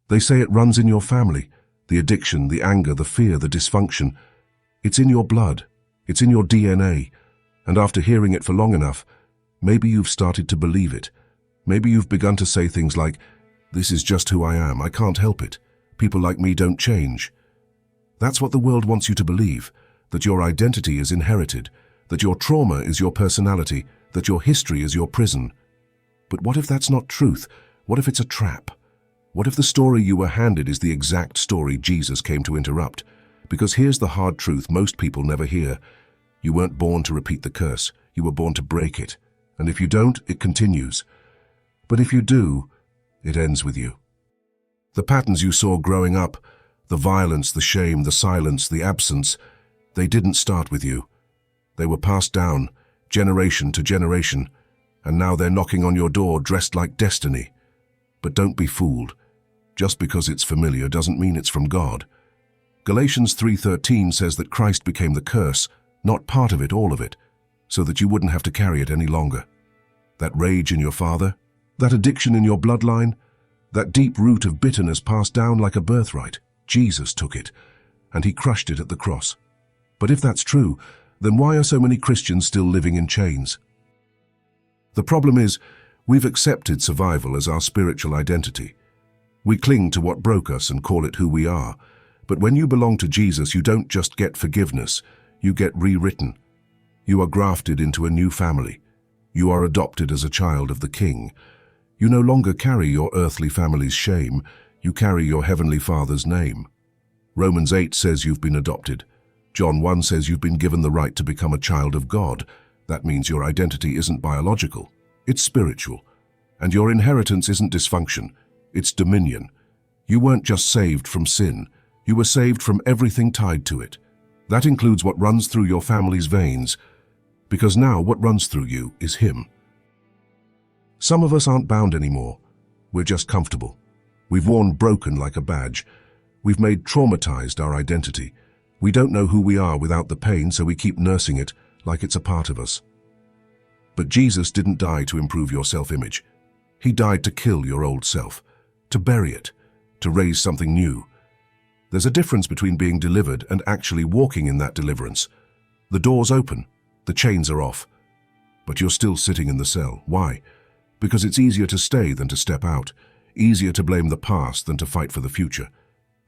They say it runs in your family, the addiction, the anger, the fear, the dysfunction. It's in your blood, it's in your DNA, and after hearing it for long enough, maybe you've started to believe it. Maybe you've begun to say things like, "This is just who I am, I can't help it. People like me don't change." That's what the world wants you to believe, that your identity is inherited, that your trauma is your personality, that your history is your prison. But what if that's not truth? What if it's a trap? What if the story you were handed is the exact story Jesus came to interrupt? Because here's the hard truth most people never hear. You weren't born to repeat the curse, you were born to break it. And if you don't, it continues. But if you do, it ends with you. The patterns you saw growing up, the violence, the shame, the silence, the absence, they didn't start with you. They were passed down, generation to generation, and now they're knocking on your door dressed like destiny. But don't be fooled. Just because it's familiar doesn't mean it's from God. Galatians 3:13 says that Christ became the curse, not part of it, all of it, so that you wouldn't have to carry it any longer. That rage in your father, that addiction in your bloodline, that deep root of bitterness passed down like a birthright, Jesus took it, and he crushed it at the cross. But if that's true, then why are so many Christians still living in chains? The problem is, we've accepted survival as our spiritual identity. We cling to what broke us and call it who we are. But when you belong to Jesus, you don't just get forgiveness, you get rewritten. You are grafted into a new family. You are adopted as a child of the King. You no longer carry your earthly family's shame, you carry your heavenly Father's name. Romans 8 says you've been adopted. John 1 says you've been given the right to become a child of God. That means your identity isn't biological, it's spiritual. And your inheritance isn't dysfunction, it's dominion. You weren't just saved from sin, you were saved from everything tied to it. That includes what runs through your family's veins, because now what runs through you is Him. Some of us aren't bound anymore. We're just comfortable. We've worn broken like a badge. We've made traumatized our identity. We don't know who we are without the pain, so we keep nursing it like it's a part of us. But Jesus didn't die to improve your self-image. He died to kill your old self, to bury it, to raise something new. There's a difference between being delivered and actually walking in that deliverance. The door's open, the chains are off, but you're still sitting in the cell. Why? Because it's easier to stay than to step out, easier to blame the past than to fight for the future.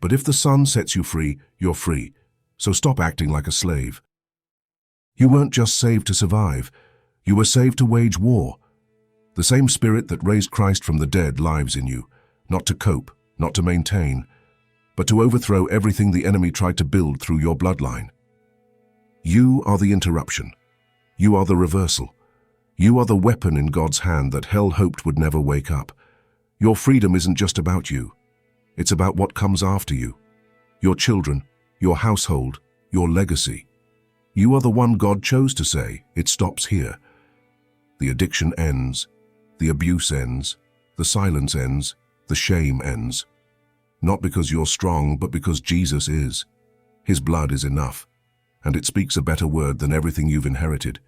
But if the Son sets you free, you're free, so stop acting like a slave. You weren't just saved to survive, you were saved to wage war. The same Spirit that raised Christ from the dead lives in you, not to cope, not to maintain, but to overthrow everything the enemy tried to build through your bloodline. You are the interruption. You are the reversal. You are the weapon in God's hand that hell hoped would never wake up. Your freedom isn't just about you. It's about what comes after you. Your children, your household, your legacy. You are the one God chose to say, "It stops here." The addiction ends. The abuse ends. The silence ends. The shame ends. Not because you're strong, but because Jesus is. His blood is enough, and it speaks a better word than everything you've inherited.